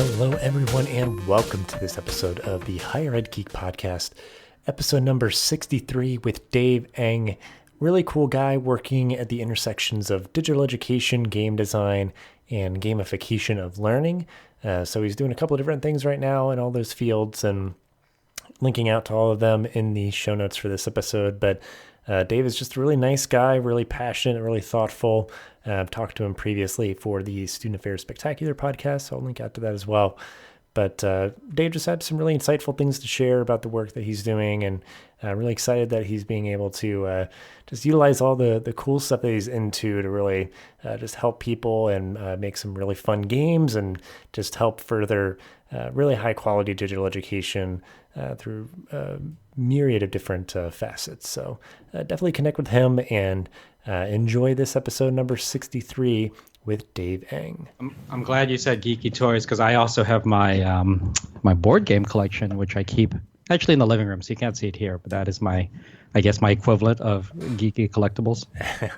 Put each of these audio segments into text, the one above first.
Hello, everyone, and welcome to this episode of the Higher Ed Geek Podcast, episode number 63 with Dave Eng. Really cool guy working at the intersections of digital education, game design, and gamification of learning. So he's doing a couple of different things right now in all those fields, and linking out to all of them in the show notes for this episode. But Dave is just a really nice guy, really passionate, really thoughtful. I've talked to him previously for the Student Affairs Spectacular podcast, so I'll link out to that as well. But Dave just had some really insightful things to share about the work that he's doing, and really excited that he's being able to just utilize all the cool stuff that he's into to really just help people and make some really fun games and just help further really high quality digital education through a myriad of different facets. So definitely connect with him and enjoy this episode number 63 with Dave Eng. I'm glad you said geeky toys, because I also have my my board game collection, which I keep actually in the living room, so you can't see it here, but that is my equivalent of geeky collectibles.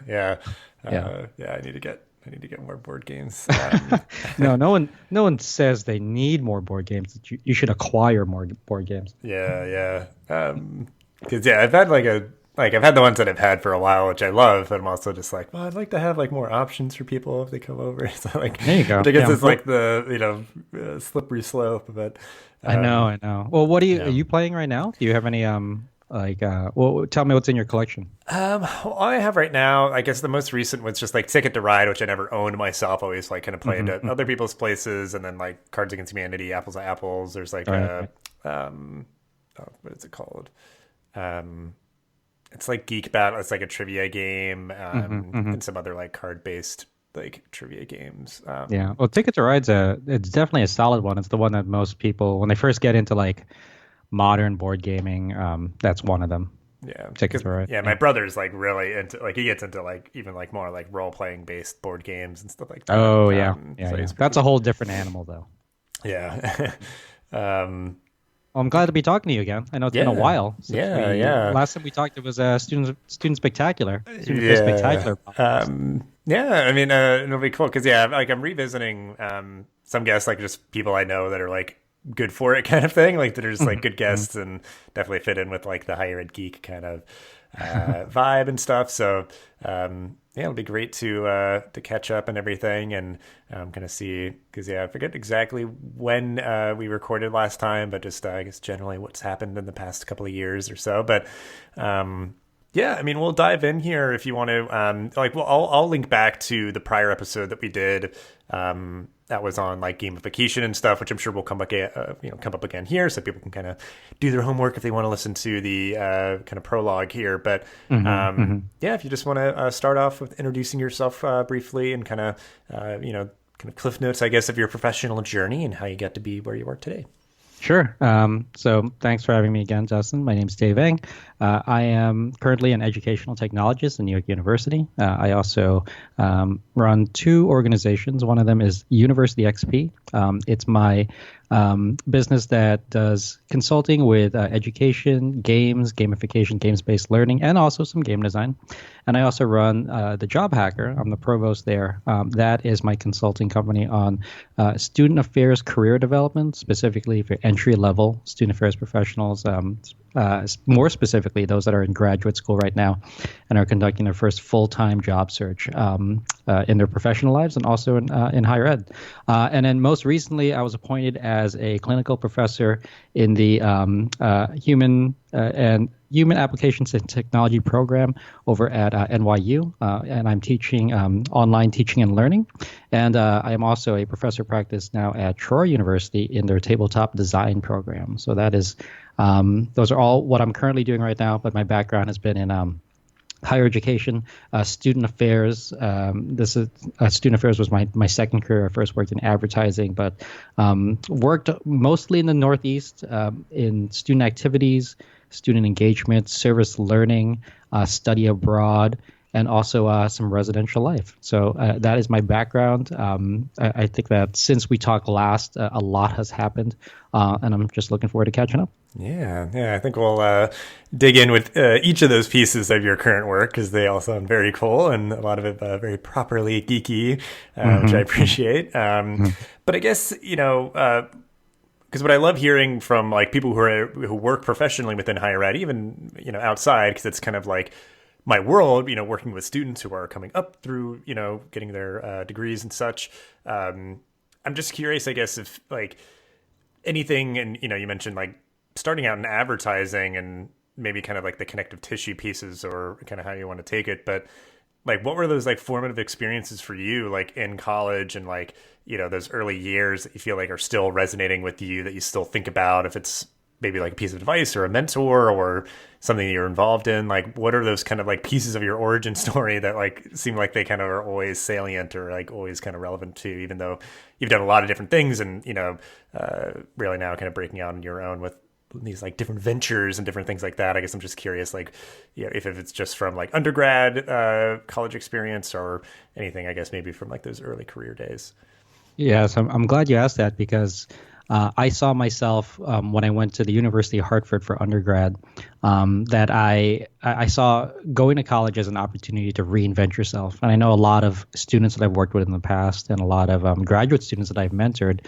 Yeah, I need to get more board games. No one says they need more board games. You should acquire more board games. Yeah. Because I've had I've had the ones that I've had for a while, which I love, but I'm also just like, well, I'd like to have more options for people if they come over. So there you go. I guess it's the slippery slope, but I know. Well, what are you playing right now? Do you have any well, tell me what's in your collection. All I have right now, I guess the most recent was just Ticket to Ride, which I never owned myself. I always kind of play into other people's places, and then Cards Against Humanity, Apples to Apples. There's what is it called? It's Geek Battle. It's a trivia game, and some other card-based trivia games. Well, Ticket to Ride's it's definitely a solid one. It's the one that most people, when they first get into modern board gaming, that's one of them. Yeah, Ticket to Ride. Yeah, my brother's really into he gets into even more role-playing based board games and stuff like that. Oh yeah, that's a whole different animal though. Yeah. Well, I'm glad to be talking to you again. I know it's been a while. Yeah. Last time we talked, it was Student Spectacular. Spectacular. I mean, it'll be cool because I'm revisiting some guests, just people I know that are good for it kind of thing. That are just good guests and definitely fit in with the higher ed geek kind of vibe and stuff. So it'll be great to catch up and everything, and kind of see, because I forget exactly when we recorded last time, but just I guess generally what's happened in the past couple of years or so. But I mean, we'll dive in here if you want to. I'll link back to the prior episode that we did. That was on gamification and stuff, which I'm sure will come up again here, so people can kind of do their homework if they want to listen to the kind of prologue here. But if you just want to start off with introducing yourself briefly and kind of cliff notes, I guess, of your professional journey and how you got to be where you are today. Sure. So thanks for having me again, Justin. My name's Dave Eng. I am currently an educational technologist at New York University. I also run two organizations. One of them is University XP. It's my business that does consulting with education, games, gamification, games-based learning, and also some game design. And I also run the Job Hacker. I'm the provost there. That is my consulting company on student affairs career development, specifically for entry-level student affairs professionals, more specifically those that are in graduate school right now and are conducting their first full-time job search in their professional lives and also in higher ed. And then most recently, I was appointed as a clinical professor in the Human Applications and Technology program over at NYU, and I'm teaching online teaching and learning. And I am also a professor of practice now at Troy University in their tabletop design program. So that is, those are all what I'm currently doing right now, but my background has been in higher education, student affairs. Student affairs was my second career. I first worked in advertising, but worked mostly in the Northeast in student activities, student engagement, service learning, study abroad, and also some residential life. So that is my background. I think that since we talked last, a lot has happened, and I'm just looking forward to catching up. Yeah. I think we'll dig in with each of those pieces of your current work because they all sound very cool and a lot of it very properly geeky, which I appreciate. But I guess because what I love hearing from like people who work professionally within higher ed, even outside, because it's kind of like my world, working with students who are coming up through getting their degrees and such. I'm just curious, I guess, if like anything, and you mentioned like starting out in advertising and maybe kind of like the connective tissue pieces or kind of how you want to take it, but like what were those like formative experiences for you like in college and like those early years that you feel like are still resonating with you, that you still think about, if it's maybe like a piece of advice or a mentor or something that you're involved in? Like what are those kind of like pieces of your origin story that like seem like they kind of are always salient or like always kind of relevant to, even though you've done a lot of different things and really now kind of breaking out on your own with these like different ventures and different things like that? I guess I'm just curious, like, if it's just from like undergrad, college experience or anything, I guess maybe from like those early career days. Yes, I'm glad you asked that because I saw myself when I went to the University of Hartford for undergrad, that I saw going to college as an opportunity to reinvent yourself. And I know a lot of students that I've worked with in the past and a lot of graduate students that I've mentored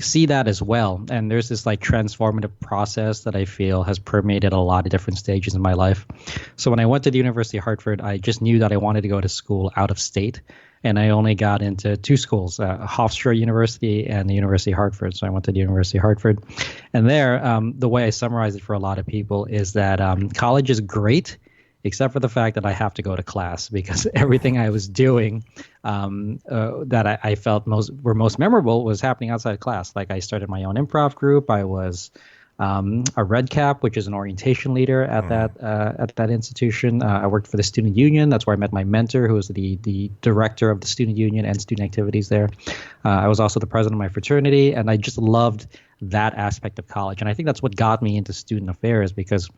see that as well. And there's this like transformative process that I feel has permeated a lot of different stages in my life. So when I went to the University of Hartford, I just knew that I wanted to go to school out of state. And I only got into two schools, Hofstra University and the University of Hartford. So I went to the University of Hartford. And there, the way I summarize it for a lot of people is that college is great, except for the fact that I have to go to class because everything I was doing that I felt were most memorable was happening outside of class. Like I started my own improv group. I was a Red Cap, which is an orientation leader at that institution. I worked for the student union. That's where I met my mentor, who was the director of the student union and student activities there. I was also the president of my fraternity, and I just loved that aspect of college. And I think that's what got me into student affairs because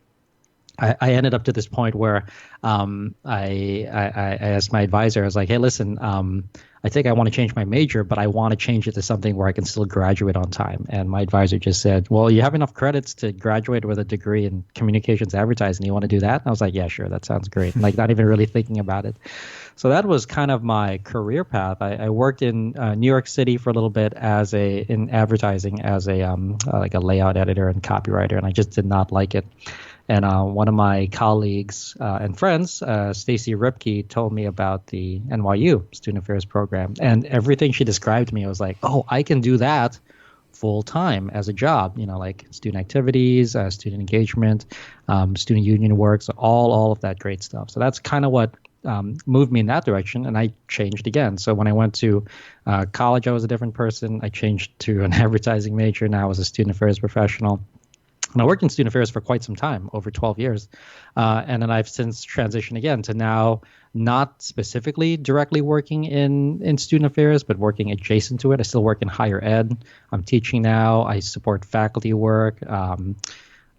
I ended up to this point where I asked my advisor, I was like, hey, listen, I think I want to change my major, but I want to change it to something where I can still graduate on time. And my advisor just said, well, you have enough credits to graduate with a degree in communications advertising. You want to do that? And I was like, yeah, sure. That sounds great. Like not even really thinking about it. So that was kind of my career path. I worked in New York City for a little bit in advertising as like a layout editor and copywriter, and I just did not like it. And one of my colleagues and friends, Stacy Ripke, told me about the NYU Student Affairs program. And everything she described to me, I was like, oh, I can do that full time as a job, like student activities, student engagement, student union work, so all of that great stuff. So that's kind of what moved me in that direction. And I changed again. So when I went to college, I was a different person. I changed to an advertising major. Now I was a student affairs professional. And I worked in student affairs for quite some time, over 12 years. And then I've since transitioned again to now not specifically directly working in student affairs, but working adjacent to it. I still work in higher ed. I'm teaching now. I support faculty work.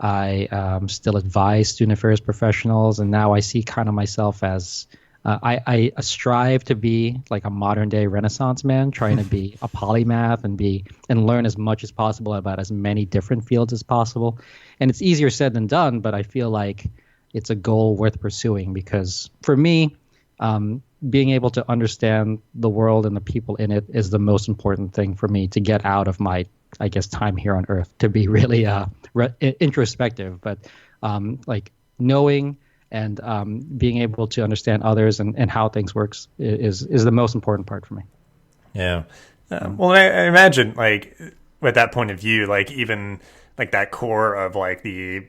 I still advise student affairs professionals. And now I see kind of myself as I strive to be like a modern day Renaissance man, trying to be a polymath and learn as much as possible about as many different fields as possible. And it's easier said than done, but I feel like it's a goal worth pursuing because for me, being able to understand the world and the people in it is the most important thing for me to get out of my, I guess, time here on Earth, to be really introspective, but like knowing and being able to understand others and how things works is the most important part for me. Yeah. Well, I imagine like with that point of view, like even like that core of like the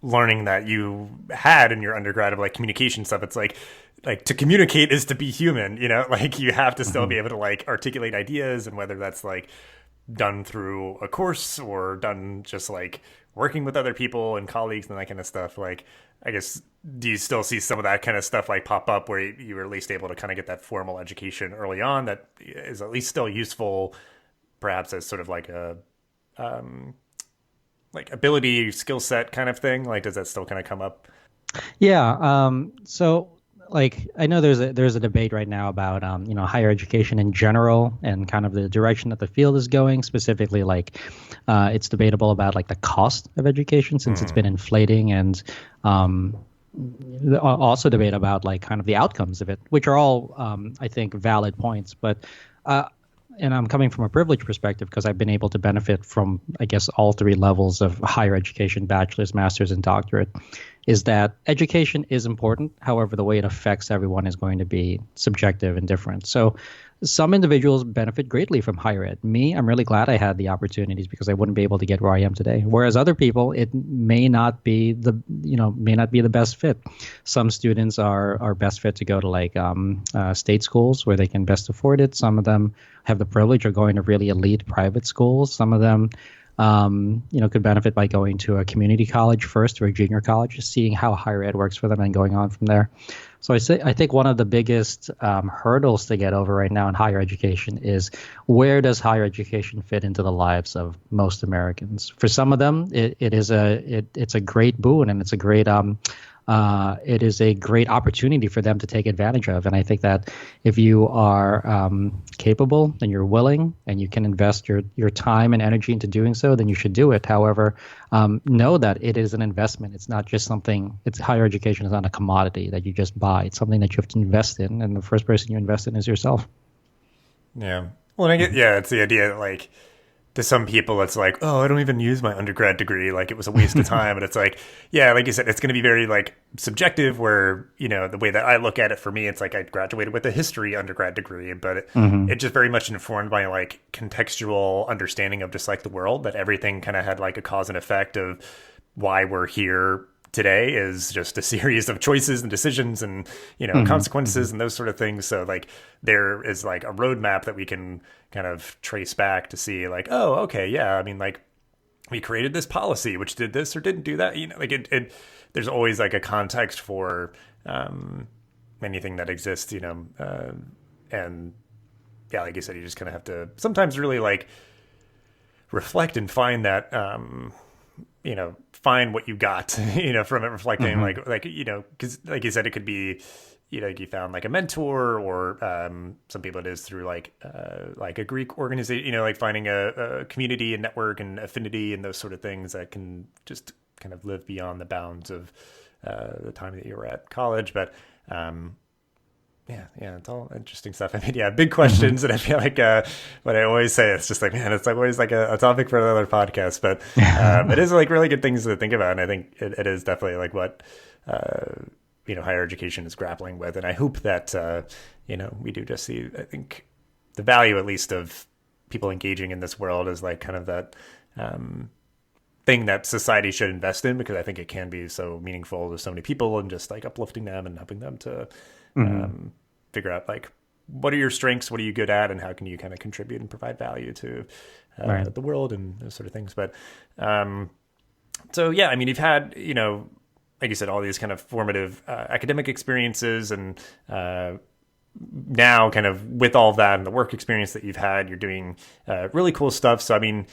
learning that you had in your undergrad of like communication stuff, it's like to communicate is to be human, like you have to still be able to like articulate ideas, and whether that's like done through a course or done just like working with other people and colleagues and that kind of stuff. Like, I guess, do you still see some of that kind of stuff like pop up where you were at least able to kind of get that formal education early on that is at least still useful, perhaps as sort of like a like ability, skill set kind of thing? Like, does that still kind of come up? Yeah. So like I know there's a debate right now about higher education in general and kind of the direction that the field is going. Specifically, like it's debatable about like the cost of education since it's been inflating, and also debate about like kind of the outcomes of it, which are all I think valid points. But and I'm coming from a privileged perspective because I've been able to benefit from, I guess, all three levels of higher education, bachelor's, master's, and doctorate, is that education is important. However, the way it affects everyone is going to be subjective and different. So some individuals benefit greatly from higher ed. Me, I'm really glad I had the opportunities because I wouldn't be able to get where I am today. Whereas other people, it may not be the best fit. Some students are best fit to go to like state schools where they can best afford it. Some of them have the privilege of going to really elite private schools. Some of them could benefit by going to a community college first or a junior college, just seeing how higher ed works for them and going on from there. So I think one of the biggest hurdles to get over right now in higher education is where does higher education fit into the lives of most Americans? For some of them, it's a great boon and it is a great opportunity for them to take advantage of. And I think that if you are capable and you're willing and you can invest your time and energy into doing so, then you should do it. However, know that it is an investment. It's not just higher education is not a commodity that you just buy. It's something that you have to invest in. And the first person you invest in is yourself. Yeah. Well, and it's the idea that like, to some people, it's like, oh, I don't even use my undergrad degree. Like it was a waste of time. And it's like, yeah, like you said, it's going to be very like subjective where, the way that I look at it for me, it's like I graduated with a history undergrad degree, but it just very much informed by like contextual understanding of just like the world, that everything kind of had like a cause and effect of why we're here today is just a series of choices and decisions and, consequences and those sort of things. So like there is like a roadmap that we can kind of trace back to see like, oh, okay. Yeah. I mean, like we created this policy, which did this or didn't do that, like it there's always like a context for, anything that exists, and yeah, like you said, you just kind of have to sometimes really like reflect and find that, find what you got, from it, reflecting because like you said, it could be, you found like a mentor or some people it is through like a Greek organization, like finding a community and network and affinity and those sort of things that can just kind of live beyond the bounds of the time that you were at college. But yeah, it's all interesting stuff. I mean, yeah, big questions, and I feel like what I always say, it's just like, man, it's like always like a topic for another podcast. But it is like really good things to think about, and I think it is definitely like what higher education is grappling with. And I hope that we do just see, I think, the value at least of people engaging in this world is like kind of that thing that society should invest in, because I think it can be so meaningful to so many people and just like uplifting them and helping them to figure out like what are your strengths, what are you good at, and how can you kind of contribute and provide value to the world and those sort of things. But so yeah, I mean, you've had like you said, all these kind of formative academic experiences, and now kind of with all of that and the work experience that you've had, you're doing really cool stuff. So I mean,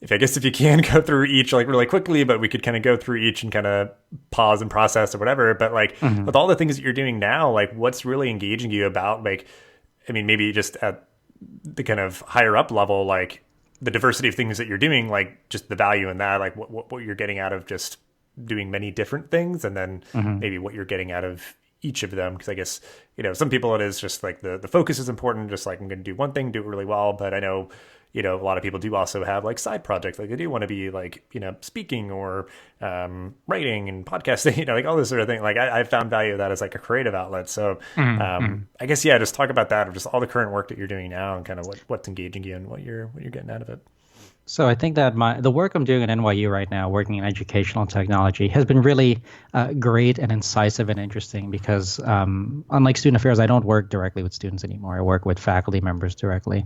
if you can go through each like really quickly, but we could kind of go through each and kind of pause and process or whatever. But like with all the things that you're doing now, like what's really engaging you about, like, I mean, maybe just at the kind of higher up level, like the diversity of things that you're doing, like just the value in that, like what you're getting out of just doing many different things, and then maybe what you're getting out of each of them. Because I guess, some people it is just like the focus is important, just like I'm going to do one thing, do it really well. But I know, a lot of people do also have like side projects. Like they do want to be like, speaking or writing and podcasting, like all this sort of thing. Like I found value of that as like a creative outlet. So I guess, yeah, just talk about that, or just all the current work that you're doing now and kind of what's engaging you and what you're getting out of it. So I think that the work I'm doing at NYU right now, working in educational technology, has been really great and incisive and interesting because unlike student affairs, I don't work directly with students anymore. I work with faculty members directly.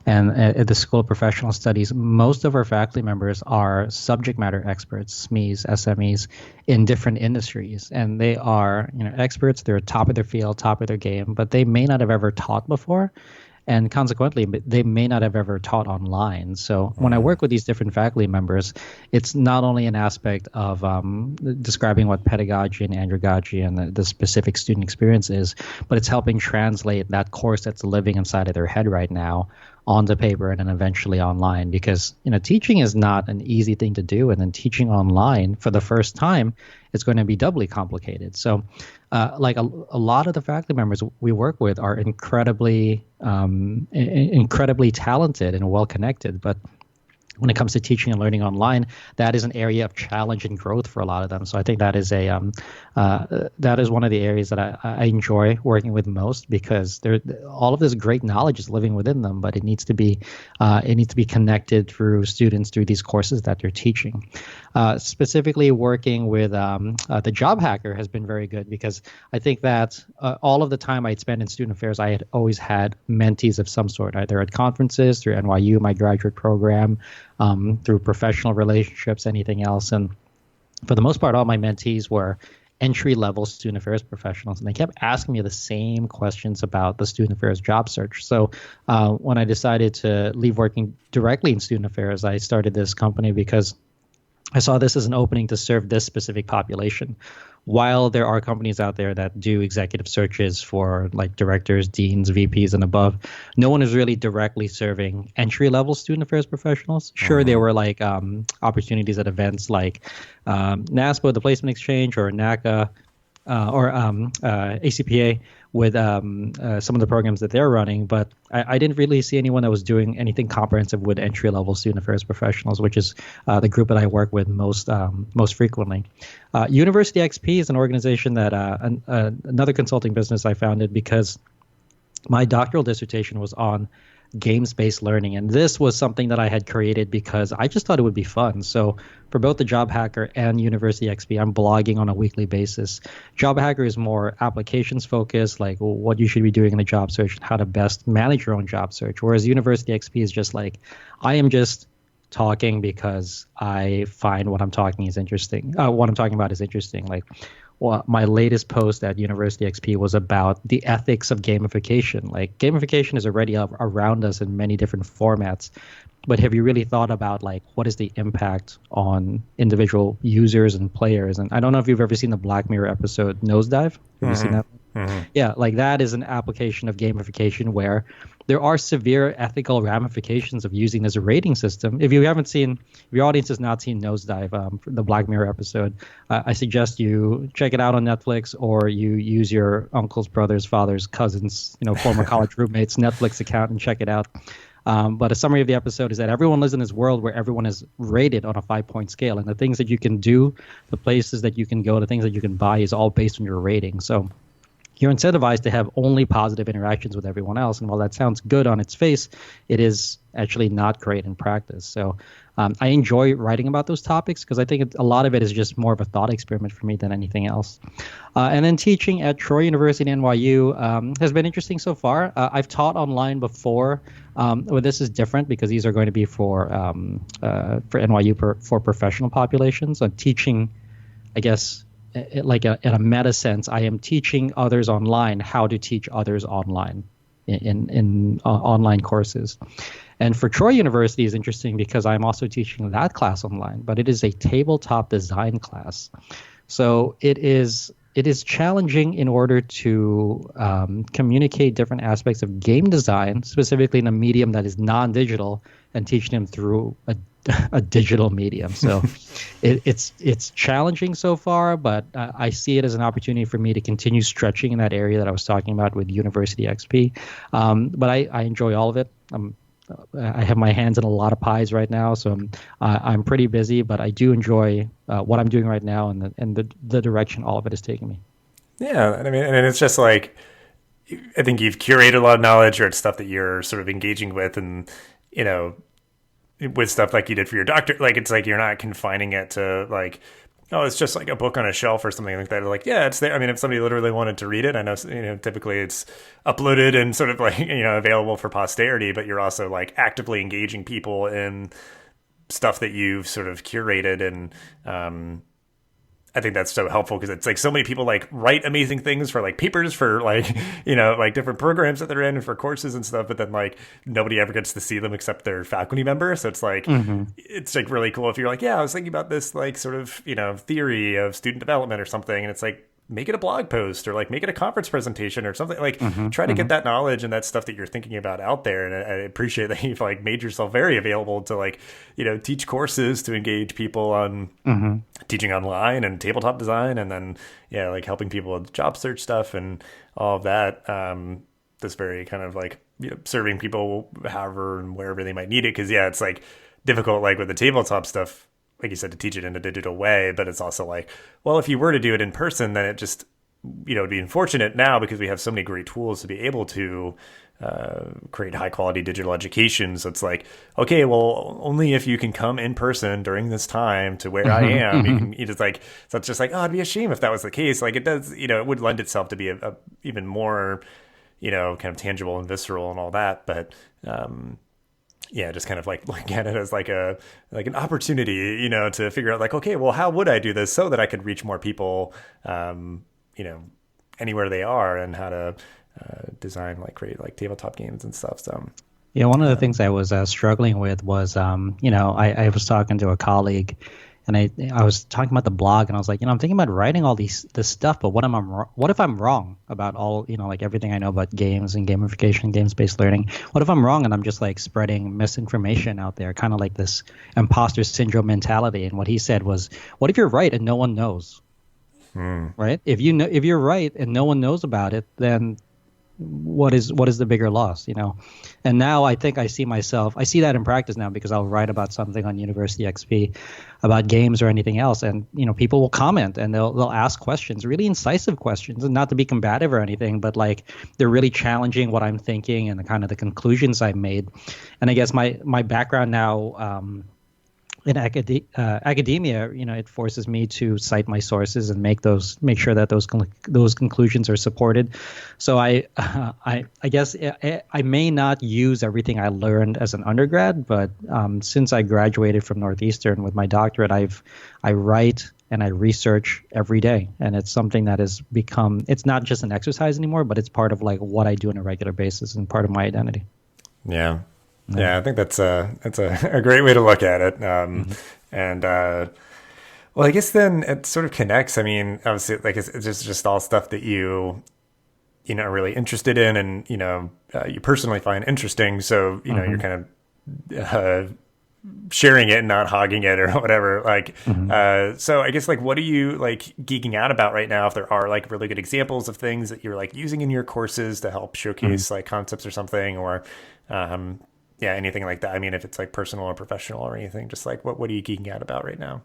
And at the School of Professional Studies, most of our faculty members are subject matter experts, SMEs, SMEs, in different industries. And they are experts. They're top of their field, top of their game, but they may not have ever taught before. and consequently, they may not have ever taught online. So when I work with these different faculty members, it's not only an aspect of describing what pedagogy and andragogy and the specific student experience is, but it's helping translate that course that's living inside of their head right now onto paper and then eventually online, because teaching is not an easy thing to do, and then teaching online for the first time is going to be doubly complicated. So like a lot of the faculty members we work with are incredibly talented and well connected, but when it comes to teaching and learning online, that is an area of challenge and growth for a lot of them. So I think that is that is one of the areas that I enjoy working with most, because all of this great knowledge is living within them, but it needs to be connected through students through these courses that they're teaching. Specifically, working with the job hacker has been very good, because I think that all of the time I'd spent in student affairs, I had always had mentees of some sort, either at conferences, through NYU, my graduate program, through professional relationships, anything else. And for the most part, all my mentees were entry-level student affairs professionals, and they kept asking me the same questions about the student affairs job search. So when I decided to leave working directly in student affairs, I started this company because I saw this as an opening to serve this specific population. While there are companies out there that do executive searches for like directors, deans, VPs, and above, no one is really directly serving entry-level student affairs professionals. Sure, there were like opportunities at events like NASPO, the Placement Exchange, or NACA, or ACPA with some of the programs that they're running, but I didn't really see anyone that was doing anything comprehensive with entry-level student affairs professionals, which is the group that I work with most frequently. University XP is an organization that another consulting business I founded because my doctoral dissertation was on games-based learning, and this was something that I had created because I just thought it would be fun. So for both the Job Hacker and University XP, I'm blogging on a weekly basis. Job Hacker is more applications focused, like what you should be doing in the job search and how to best manage your own job search, whereas University XP is just like, I am just talking because I find what I'm talking is interesting. What I'm talking about is interesting. Like, well, my latest post at University XP was about the ethics of gamification. Like, gamification is already around us in many different formats, but have you really thought about like what is the impact on individual users and players? And I don't know if you've ever seen the Black Mirror episode Nosedive. Have you seen that? Yeah, like that is an application of gamification where there are severe ethical ramifications of using this rating system. If your audience has not seen Nosedive, the Black Mirror episode, I suggest you check it out on Netflix, or you use your uncle's, brother's, father's, cousin's, former college roommates' Netflix account and check it out. But a summary of the episode is that everyone lives in this world where everyone is rated on a 5-point scale, and the things that you can do, the places that you can go, the things that you can buy is all based on your rating. So you're incentivized to have only positive interactions with everyone else. And while that sounds good on its face, it is actually not great in practice. So I enjoy writing about those topics because I think a lot of it is just more of a thought experiment for me than anything else. And then teaching at Troy University and NYU has been interesting so far. I've taught online before. Well, this is different because these are going to be for NYU for professional populations. I'm teaching, I guess, in a meta sense, I am teaching others online how to teach others online in online courses. And for Troy University is interesting because I'm also teaching that class online, but it is a tabletop design class. So it is challenging in order to communicate different aspects of game design, specifically in a medium that is non-digital, and teaching them through a digital medium. So it's challenging so far, but I see it as an opportunity for me to continue stretching in that area that I was talking about with University XP. But I enjoy all of it. I have my hands in a lot of pies right now, so I'm pretty busy, but I do enjoy what I'm doing right now and the direction all of it is taking me. Yeah, I mean, and it's just like, I think you've curated a lot of knowledge, or it's stuff that you're sort of engaging with, and with stuff like you did for your doctor, like it's like you're not confining it to like, oh, it's just like a book on a shelf or something like that. Like, yeah, it's there. I mean, if somebody literally wanted to read it, I know, typically it's uploaded and sort of like, available for posterity, but you're also like actively engaging people in stuff that you've sort of curated. And I think that's so helpful because it's like so many people like write amazing things for like papers for like, like different programs that they're in and for courses and stuff. But then like nobody ever gets to see them except their faculty member. So it's like, it's like really cool if you're like, yeah, I was thinking about this like sort of, theory of student development or something. And it's like, make it a blog post or like make it a conference presentation or something, like try to get that knowledge and that stuff that you're thinking about out there. And I appreciate that you've like made yourself very available to like, teach courses to engage people on teaching online and tabletop design. And then, like helping people with job search stuff and all of that. This very kind of like, serving people however and wherever they might need it. Cause it's like difficult, like with the tabletop stuff, like you said, to teach it in a digital way, but it's also like, well, if you were to do it in person, then it just, it'd be unfortunate now because we have so many great tools to be able to create high quality digital education. So it's like, okay, well, only if you can come in person during this time to where I am, you can, it's like, so it's just like, oh, it'd be a shame if that was the case. Like it does, it would lend itself to be a even more, kind of tangible and visceral and all that. But, just kind of like looking at it as like an opportunity, to figure out like, okay, well, how would I do this so that I could reach more people, anywhere they are, and how to design, like create like tabletop games and stuff. So, yeah, one of the things I was struggling with was, I was talking to a colleague, and I was talking about the blog, and I was like, I'm thinking about writing all this stuff, but what if I'm wrong about all, like everything I know about games and gamification, games-based learning? What if I'm wrong and I'm just like spreading misinformation out there, kind of like this imposter syndrome mentality? And what he said was, what if you're right and no one knows? Right? If you're right and no one knows about it, then what is the bigger loss, And now I think I see that in practice now, because I'll write about something on University XP about games or anything else, and people will comment and they'll ask questions, really incisive questions, and not to be combative or anything, but like they're really challenging what I'm thinking and the kind of the conclusions I've made. And I guess my background now in academia, it forces me to cite my sources and make sure that those conclusions are supported. So I guess I may not use everything I learned as an undergrad, but since I graduated from Northeastern with my doctorate, I write and I research every day, and it's something that has become, it's not just an exercise anymore, but it's part of like what I do on a regular basis and part of my identity. Yeah. Yeah, I think that's a great way to look at it. And well, I guess then it sort of connects. I mean, obviously, like it's just all stuff that you are really interested in, and you personally find interesting. So you're kind of sharing it and not hogging it or whatever. Like, so I guess like, what are you like geeking out about right now? If there are like really good examples of things that you're like using in your courses to help showcase like concepts or something, or anything like that. I mean, if it's like personal or professional or anything, just like what are you geeking out about right now?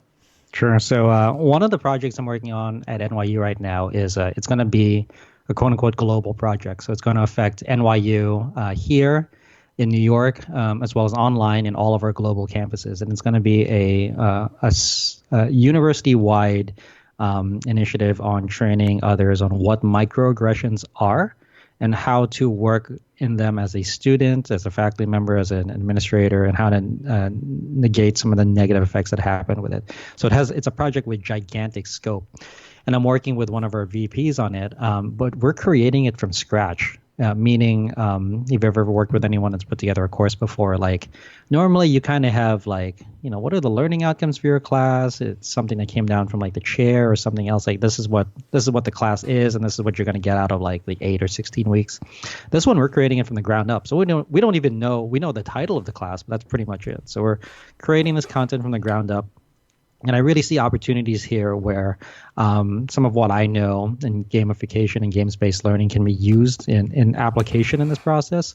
Sure. So one of the projects I'm working on at NYU right now is it's going to be a quote unquote global project. So it's going to affect NYU here in New York, as well as online in all of our global campuses. And it's going to be a university-wide initiative on training others on what microaggressions are and how to work in them as a student, as a faculty member, as an administrator, and how to negate some of the negative effects that happen with it. So it's a project with gigantic scope. And I'm working with one of our VPs on it, but we're creating it from scratch. Meaning, if you've ever worked with anyone that's put together a course before, like normally you kind of have like, what are the learning outcomes for your class? It's something that came down from like the chair or something else. Like this is what the class is, and this is what you're going to get out of like the 8 or 16 weeks. This one, we're creating it from the ground up. So we don't even know, we know the title of the class, but that's pretty much it. So we're creating this content from the ground up. And I really see opportunities here where some of what I know in gamification and games-based learning can be used in application in this process.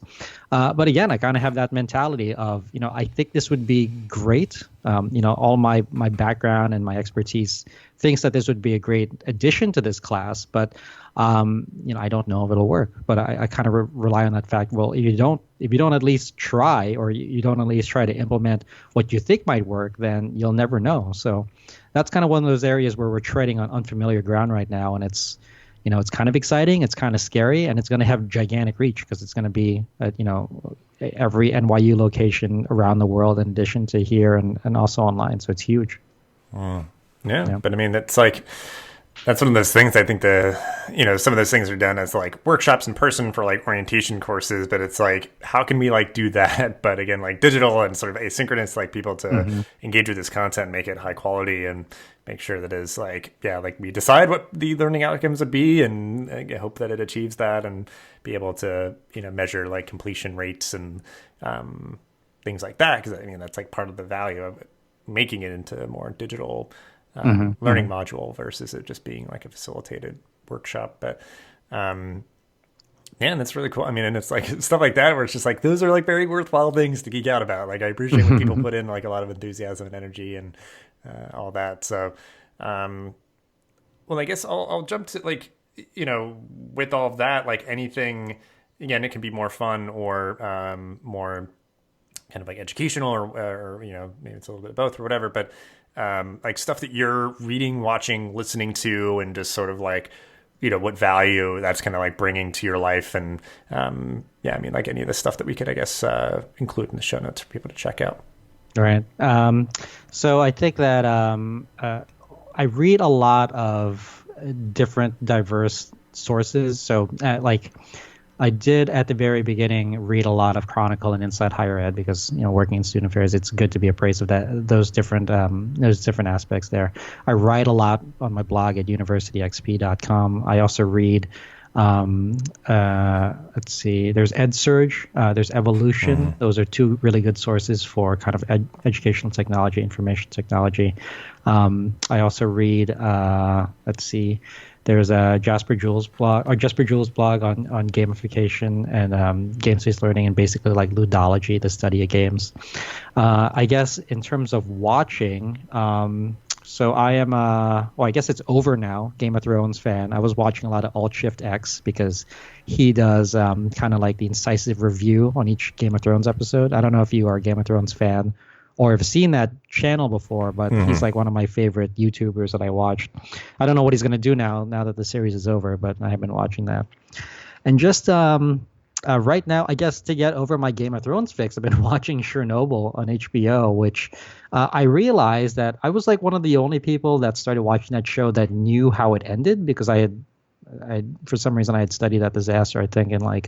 But again, I kind of have that mentality of, I think this would be great. All my background and my expertise thinks that this would be a great addition to this class. But, I don't know if it'll work. But I kind of rely on that fact. Well, if you don't at least try, or you don't at least try to implement what you think might work, then you'll never know. So that's kind of one of those areas where we're treading on unfamiliar ground right now. And it's kind of exciting. It's kind of scary, and it's going to have gigantic reach because it's going to be at, every NYU location around the world in addition to here and also online. So it's huge. Yeah, Yeah. Yeah. But I mean, it's like, that's one of those things. I think some of those things are done as like workshops in person for like orientation courses, but it's like, how can we like do that? But again, like digital and sort of asynchronous, like people to engage with this content, make it high quality and make sure that is like, yeah, like we decide what the learning outcomes would be and I hope that it achieves that and be able to, measure like completion rates and things like that. Cause I mean, that's like part of the value of it, making it into a more digital learning module versus it just being like a facilitated workshop. But and that's really cool. I mean, and it's like stuff like that where it's just like those are like very worthwhile things to geek out about. Like I appreciate when people put in like a lot of enthusiasm and energy and all that. So well, I guess I'll jump to like, with all of that, like anything, again, it can be more fun or more kind of like educational or maybe it's a little bit of both or whatever, but like stuff that you're reading, watching, listening to, and just sort of like, what value that's kind of like bringing to your life. And I mean, like any of the stuff that we could, I guess, include in the show notes for people to check out. Right. So I think that I read a lot of different diverse sources. So like I did at the very beginning read a lot of Chronicle and Inside Higher Ed because working in student affairs, it's good to be appraised of those different aspects there. I write a lot on my blog at universityxp.com. I also read. Let's see. There's EdSurge. There's Evolution. Those are two really good sources for kind of educational technology, information technology. I also read. Let's see. There's a Jasper Jules blog on gamification and game-based learning and basically like ludology, the study of games. I guess in terms of watching, so I am I guess it's over now, Game of Thrones fan. I was watching a lot of Alt Shift X because he does kind of like the incisive review on each Game of Thrones episode. I don't know if you are a Game of Thrones fan or have seen that channel before, but he's like one of my favorite YouTubers that I watched. I don't know what he's going to do now that the series is over, but I have been watching that. And just right now, I guess to get over my Game of Thrones fix, I've been watching Chernobyl on HBO, which I realized that I was like one of the only people that started watching that show that knew how it ended because I for some reason I had studied that disaster, I think, in like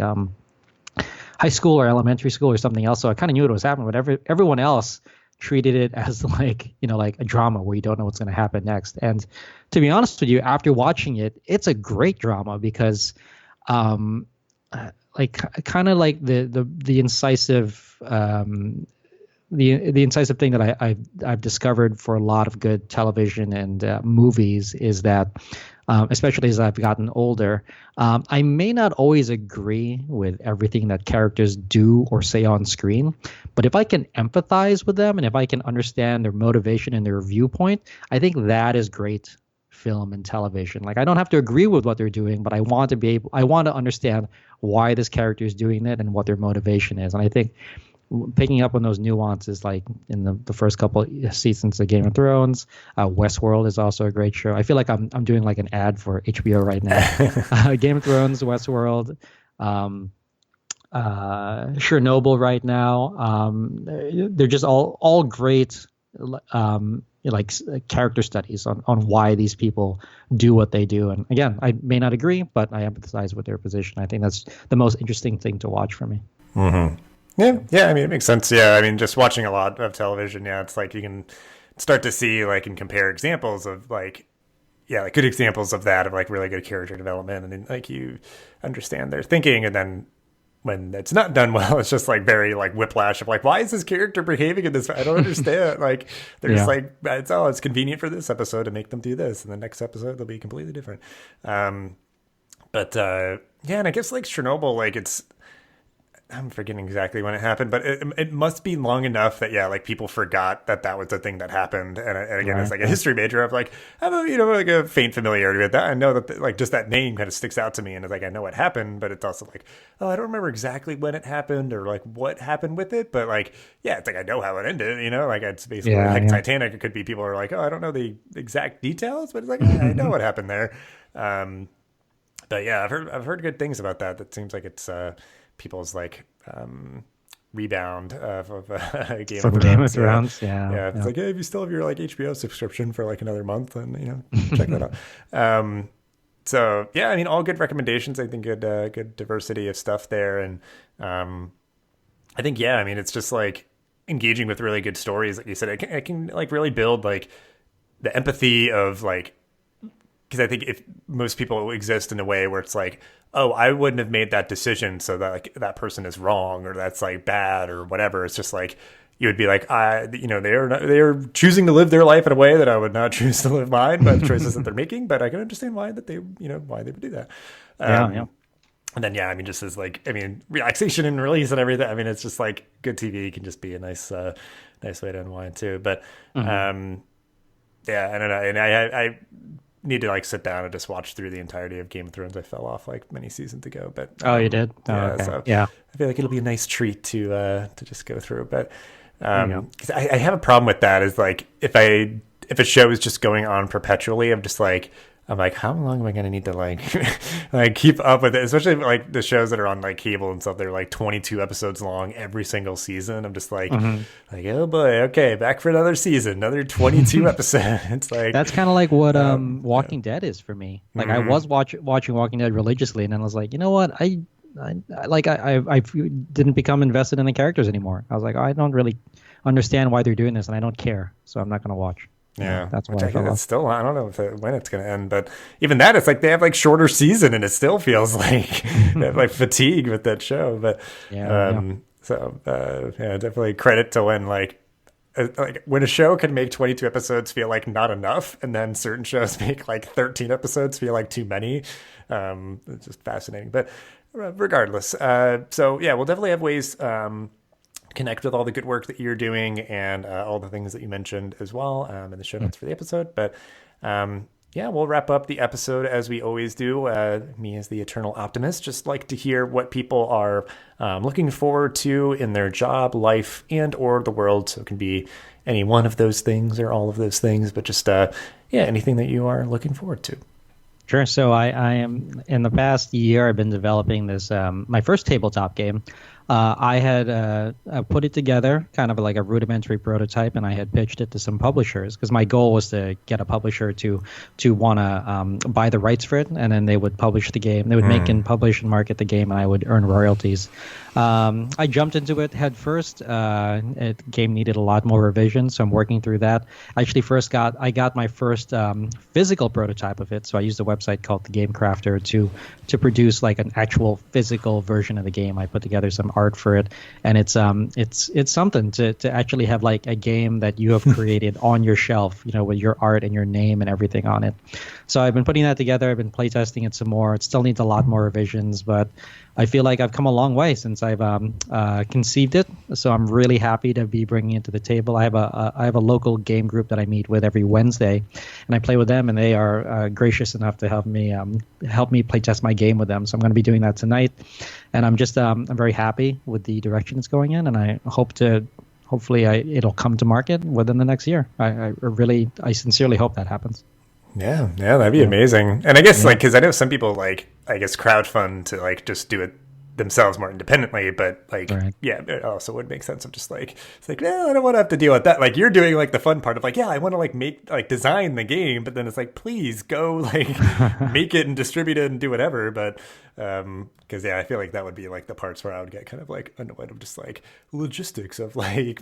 high school or elementary school or something else. So I kind of knew what was happening, but everyone else treated it as like like a drama where you don't know what's going to happen next. And to be honest with you, after watching it, it's a great drama because like kind of like the incisive the incisive thing that I've discovered for a lot of good television and movies is that especially as I've gotten older, I may not always agree with everything that characters do or say on screen, but if I can empathize with them and if I can understand their motivation and their viewpoint, I think that is great film and television. Like I don't have to agree with what they're doing, but I want to understand why this character is doing it and what their motivation is. And I think picking up on those nuances, like in the first couple seasons of Game of Thrones, Westworld is also a great show. I feel like I'm doing like an ad for HBO right now. Game of Thrones, Westworld, Chernobyl right now. They're just all great like character studies on why these people do what they do. And again, I may not agree, but I empathize with their position. I think that's the most interesting thing to watch for me. Mm-hmm. Yeah. I mean, it makes sense. Yeah. I mean, just watching a lot of television. Yeah. It's like you can start to see like and compare examples of like, yeah, like good examples of that, of like really good character development. And then like you understand their thinking. And then when it's not done well, it's just like very like whiplash of like, why is this character behaving in this? I don't understand. Like they're just like, it's convenient for this episode to make them do this. And the next episode, they'll be completely different. And I guess like Chernobyl, like I'm forgetting exactly when it happened, but it must be long enough that, yeah, like people forgot that was the thing that happened. And again, as like a history major, of like, I have like a faint familiarity with that. I know that like just that name kind of sticks out to me. And it's like, I know what happened, but it's also like, oh, I don't remember exactly when it happened or like what happened with it. But like, yeah, it's like, I know how it ended, like it's basically like Titanic. It could be people are like, oh, I don't know the exact details, but it's like, I know what happened there. But yeah, I've heard good things about that. That seems like it's, people's like rebound of Game of From Game of Thrones. Yeah. Thrones. Yeah. Yeah. It's Yeah. like, hey, if you still have your like HBO subscription for like another month, then, check that out. So yeah, I mean, all good recommendations. I think good diversity of stuff there. And, I think, yeah, I mean, it's just like engaging with really good stories. Like you said, it can like really build like the empathy of like, because I think if most people exist in a way where it's like, oh, I wouldn't have made that decision, so that like that person is wrong or that's like bad or whatever. It's just like you would be like, they're choosing to live their life in a way that I would not choose to live mine by the choices that they're making, but I can understand why that they why they would do that. Yeah. Yeah. And then yeah, I mean, just as like relaxation and release and everything. I mean, it's just like good TV can just be a nice way to unwind too. But yeah, I don't know, and I need to like sit down and just watch through the entirety of Game of Thrones. I fell off like many seasons ago, but Oh, you did? Oh, yeah, okay. so Yeah. I feel like it'll be a nice treat to just go through. But There you go. 'cause I have a problem with that. Is like if a show is just going on perpetually, I'm like, how long am I going to need to like like keep up with it? Especially like the shows that are on like cable and stuff. They're like 22 episodes long every single season. I'm just like, oh boy, okay, back for another season, another 22 episodes. Like That's kind of like what Walking Dead is for me. Like I was watching Walking Dead religiously, and then I was like, you know what, I didn't become invested in the characters anymore. I was like, I don't really understand why they're doing this, and I don't care, so I'm not going to watch. Yeah, That's why which I I fell think off. it's still, I don't know when it's going to end, but even that, it's like they have like shorter season and it still feels like they have like fatigue with that show. But Yeah. yeah, definitely credit to when like when a show can make 22 episodes feel like not enough, and then certain shows make like 13 episodes feel like too many. It's just fascinating. But regardless, so yeah, we'll definitely have ways. Connect with all the good work that you're doing and all the things that you mentioned as well in the show notes for the episode. But yeah, we'll wrap up the episode as we always do. Me as the eternal optimist, just like to hear what people are looking forward to in their job, life, and or the world. So it can be any one of those things or all of those things, but just yeah, anything that you are looking forward to. Sure. So I am in the past year, I've been developing this my first tabletop game. I had put it together, kind of like a rudimentary prototype, and I had pitched it to some publishers because my goal was to get a publisher to want to buy the rights for it, and then they would publish the game. They would make and publish and market the game, and I would earn royalties. I jumped into it head first. The game needed a lot more revision, so I'm working through that. I actually I got my first physical prototype of it, so I used a website called The Game Crafter to produce like an actual physical version of the game. I put together some art for it, and it's something to actually have like a game that you have created on your shelf, with your art and your name and everything on it. So I've been putting that together. I've been playtesting it some more. It still needs a lot more revisions, but I feel like I've come a long way since I've conceived it. So I'm really happy to be bringing it to the table. I have a local game group that I meet with every Wednesday, and I play with them, and they are gracious enough to help me playtest my game with them. So I'm going to be doing that tonight, and I'm very happy with the direction it's going in, and I hopefully it'll come to market within the next year. I sincerely hope that happens. Yeah, that'd be amazing. And I guess like because I know some people like I guess crowdfund to like just do it themselves more independently, but like yeah, it also would make sense of just like it's like no, I don't want to have to deal with that. Like you're doing like the fun part of like I want to like make like design the game, but then it's like please go like make it and distribute it and do whatever. But because I feel like that would be like the parts where I would get kind of like annoyed of just like logistics of like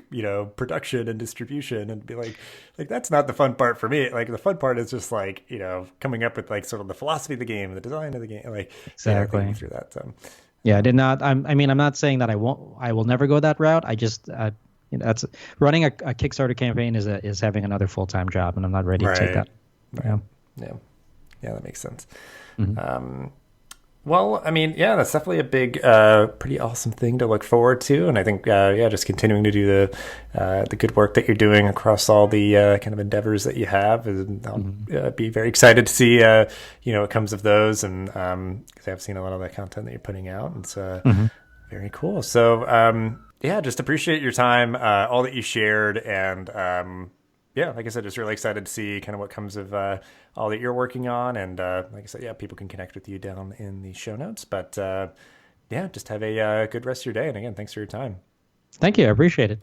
production and distribution and be like that's not the fun part for me. Like the fun part is just like coming up with like sort of the philosophy of the game, the design of the game, like exactly thinking through that. So. Yeah, I did not. I'm not saying that I will never go that route. I just, that's running a Kickstarter campaign is having another full-time job, and I'm not ready to take that. Right. Yeah, that makes sense. Mm-hmm. Well, I mean, yeah, that's definitely a big, pretty awesome thing to look forward to, and I think, just continuing to do the good work that you're doing across all the kind of endeavors that you have, and I'll be very excited to see, what comes of those, and because I've seen a lot of that content that you're putting out, and it's very cool. So, just appreciate your time, all that you shared, and like I said, just really excited to see kind of what comes of all that you're working on. And like I said, people can connect with you down in the show notes. But just have a good rest of your day. And again, thanks for your time. Thank you. I appreciate it.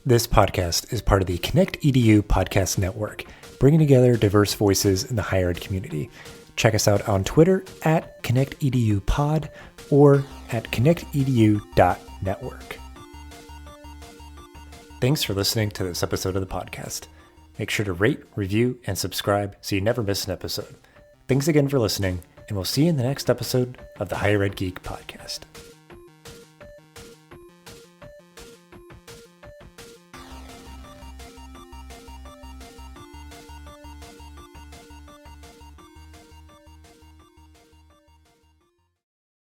This podcast is part of the Connect EDU podcast network, bringing together diverse voices in the higher ed community. Check us out on Twitter at ConnectEDUPod or at connectedu.network. Thanks for listening to this episode of the podcast. Make sure to rate, review, and subscribe so you never miss an episode. Thanks again for listening, and we'll see you in the next episode of the Higher Ed Geek podcast.